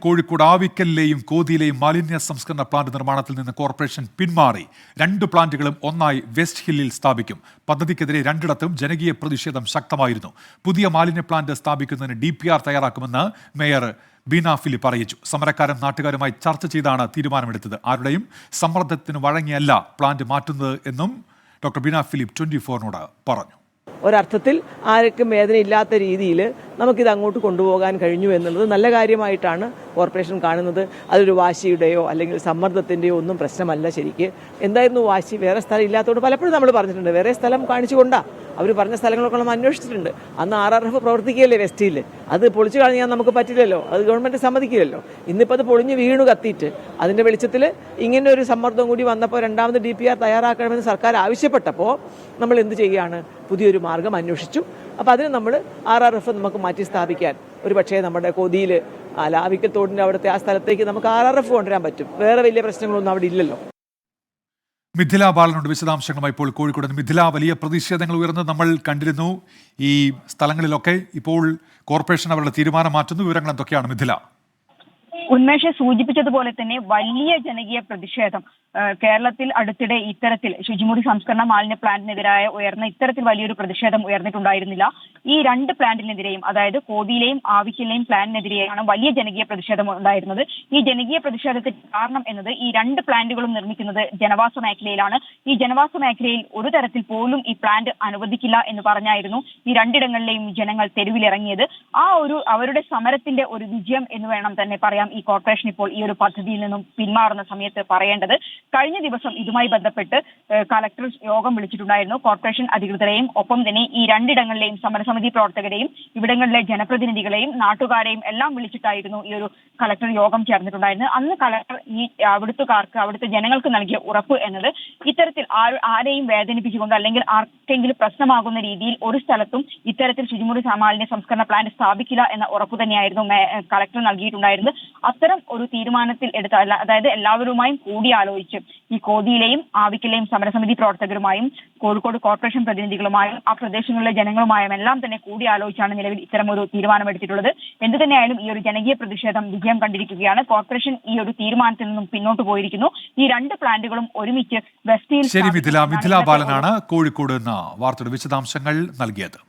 കോഴിക്കോട് ആവിക്കലിലെയും കോതിയിലെയും മാലിന്യ സംസ്കരണ പ്ലാന്റ് നിർമ്മാണത്തിൽ നിന്ന് കോർപ്പറേഷൻ പിന്മാറി. 2 പ്ലാന്റുകളും ഒന്നായി വെസ്റ്റ് ഹില്ലിൽ സ്ഥാപിക്കും. പദ്ധതിക്കെതിരെ രണ്ടിടത്തും ജനകീയ പ്രതിഷേധം ശക്തമായിരുന്നു. പുതിയ മാലിന്യ പ്ലാന്റ് സ്ഥാപിക്കുന്നതിന് DPR തയ്യാറാക്കുമെന്ന് മേയർ ബീന ഫിലിപ്പ് അറിയിച്ചു. സമരക്കാരും നാട്ടുകാരുമായി ചർച്ച ചെയ്താണ് തീരുമാനമെടുത്തത്. ആരുടെയും സമ്മർദ്ദത്തിന് വഴങ്ങിയല്ല പ്ലാന്റ് മാറ്റുന്നത് എന്നും ഡോക്ടർ ബീന ഫിലിപ്പ് 24-നോട് പറഞ്ഞു. ഒരർത്ഥത്തിൽ ആർക്കും വേദനയില്ലാത്ത രീതിയിൽ നമുക്കിത് അങ്ങോട്ട് കൊണ്ടുപോകാൻ കഴിഞ്ഞു എന്നുള്ളത് നല്ല കാര്യമായിട്ടാണ് കോർപ്പറേഷൻ കാണുന്നത്. അതൊരു വാശിയുടെയോ അല്ലെങ്കിൽ സമ്മർദ്ദത്തിൻ്റെയോ ഒന്നും പ്രശ്നമല്ല. ശരിക്ക് എന്തായിരുന്നു വാശി? വേറെ സ്ഥലം ഇല്ലാത്തതുകൊണ്ട് പലപ്പോഴും നമ്മൾ പറഞ്ഞിട്ടുണ്ട്, വേറെ സ്ഥലം കാണിച്ചുകൊണ്ടാണ് അവർ പറഞ്ഞ സ്ഥലങ്ങളൊക്കെ നമ്മൾ അന്വേഷിച്ചിട്ടുണ്ട്. അന്ന് RRF പ്രവർത്തിക്കുകയല്ലേ വെസ്റ്റിൽ, അത് പൊളിച്ചു കളഞ്ഞാൽ നമുക്ക് പറ്റില്ലല്ലോ, അത് ഗവൺമെൻറ് സമ്മതിക്കില്ലല്ലോ. ഇന്നിപ്പോൾ അത് പൊളിഞ്ഞ് വീണു കത്തിയിട്ട് അതിൻ്റെ വെളിച്ചത്തിൽ ഇങ്ങനെ ഒരു സമ്മർദ്ദം കൂടി വന്നപ്പോൾ രണ്ടാമത് DPR തയ്യാറാക്കണമെന്ന് സർക്കാർ ആവശ്യപ്പെട്ടപ്പോൾ നമ്മൾ എന്ത് ചെയ്യുകയാണ്? പുതിയൊരു മാർഗം അന്വേഷിച്ചു. അപ്പോൾ അതിന് നമ്മൾ RRF നമുക്ക് മാറ്റി സ്ഥാപിക്കാൻ ഒരു പക്ഷേ നമ്മുടെ കൊതിയിൽ ആവിക്കൽ തോടിൻ്റെ അവിടുത്തെ ആ സ്ഥലത്തേക്ക് നമുക്ക് RRF കൊണ്ടുവരാൻ പറ്റും. വേറെ വലിയ പ്രശ്നങ്ങളൊന്നും അവിടെ ഇല്ലല്ലോ. മിഥില ബാലനോട് വിശദാംശങ്ങളുമായി ഇപ്പോൾ കോഴിക്കോട്. മിഥില, വലിയ പ്രതിഷേധങ്ങൾ ഉയർന്നത് നമ്മൾ കണ്ടിരുന്നു ഈ സ്ഥലങ്ങളിലൊക്കെ. ഇപ്പോൾ കോർപ്പറേഷൻ അവരുടെ തീരുമാനം മാറ്റുന്നു. വിവരങ്ങൾ എന്തൊക്കെയാണ് മിഥില? ഉന്മേഷ് സൂചിപ്പിച്ചതുപോലെ തന്നെ വലിയ ജനകീയ പ്രതിഷേധം കേരളത്തിൽ അടുത്തിടെ ഇത്തരത്തിൽ ശുചിമുറി സംസ്കരണ മാലിന്യ പ്ലാന്റിനെതിരായ ഉയർന്ന ഇത്തരത്തിൽ വലിയൊരു പ്രതിഷേധം ഉയർന്നിട്ടുണ്ടായിരുന്നില്ല. ഈ 2 പ്ലാന്റിനെതിരെയും, അതായത് കോതിയിലെയും ആവിക്കലിലെയും പ്ലാന്റിനെതിരെയാണ് വലിയ ജനകീയ പ്രതിഷേധം ഉണ്ടായിരുന്നത്. ഈ ജനകീയ പ്രതിഷേധത്തിന് കാരണം എന്നത് ഈ 2 പ്ലാന്റുകളും നിർമ്മിക്കുന്നത് ജനവാസ മേഖലയിലാണ്. ഈ ജനവാസ മേഖലയിൽ ഒരു തരത്തിൽ പോലും ഈ പ്ലാന്റ് അനുവദിക്കില്ല എന്ന് പറഞ്ഞായിരുന്നു ഈ 2 ഇടങ്ങളിലെയും ജനങ്ങൾ തെരുവിലിറങ്ങിയത്. അവരുടെ സമരത്തിന്റെ ഒരു വിജയം എന്ന് വേണം തന്നെ പറയാം ഈ കോർപ്പറേഷൻ ഇപ്പോൾ ഈ ഒരു പദ്ധതിയിൽ നിന്നും പിന്മാറുന്ന സമയത്ത് പറയേണ്ടത്. കഴിഞ്ഞ ദിവസം ഇതുമായി ബന്ധപ്പെട്ട് കളക്ടർ യോഗം വിളിച്ചിട്ടുണ്ടായിരുന്നു. കോർപ്പറേഷൻ അധികൃതരെയും ഒപ്പം തന്നെ ഈ 2 ഇടങ്ങളിലെയും സമരസമിതി പ്രവർത്തകരെയും ഇവിടങ്ങളിലെ ജനപ്രതിനിധികളെയും നാട്ടുകാരെയും എല്ലാം വിളിച്ചിട്ടായിരുന്നു ഈ ഒരു കളക്ടർ യോഗം ചേർന്നിട്ടുണ്ടായിരുന്നത്. അന്ന് കളക്ടർ ഈ അവിടുത്തെ ജനങ്ങൾക്ക് നൽകിയ ഉറപ്പ് എന്നത് ഇത്തരത്തിൽ ആരെയും വേദനിപ്പിച്ചുകൊണ്ട് അല്ലെങ്കിൽ ആർക്കെങ്കിലും പ്രശ്നമാകുന്ന രീതിയിൽ ഒരു സ്ഥലത്തും ഇത്തരത്തിൽ ശുചിമുറി മാലിന്യ സംസ്കരണ പ്ലാന്റ് സ്ഥാപിക്കില്ല എന്ന ഉറപ്പ് തന്നെയായിരുന്നു കളക്ടർ നൽകിയിട്ടുണ്ടായിരുന്നത്. അത്തരം ഒരു തീരുമാനത്തിൽ എടുത്ത, അതായത് എല്ലാവരുമായും കൂടിയാലോചിച്ച് ഈ കോതിയിലെയും ആവിക്കലെയും സമരസമിതി പ്രവർത്തകരുമായും കോഴിക്കോട് കോർപ്പറേഷൻ പ്രതിനിധികളുമായും ആ പ്രദേശങ്ങളിലെ ജനങ്ങളുമായും എല്ലാം തന്നെ കൂടിയാലോചിച്ചാണ് നിലവിൽ ഇത്തരം ഒരു തീരുമാനമെടുത്തിട്ടുള്ളത്. എന്തു തന്നെയായാലും ഈ ഒരു ജനകീയ പ്രതിഷേധം വിജയം കണ്ടിരിക്കുകയാണ്. കോർപ്പറേഷൻ ഈ ഒരു തീരുമാനത്തിൽ നിന്നും പിന്നോട്ട് പോയിരിക്കുന്നു. ഈ 2 പ്ലാന്റുകളും ഒരുമിച്ച് വെസ്റ്റ് ഹിൽ. ശരി മിഥില ബാലനാണ് കോഴിക്കോട് നിന്ന് വാർത്തയുടെ വിശദാംശങ്ങൾ നൽകിയത്.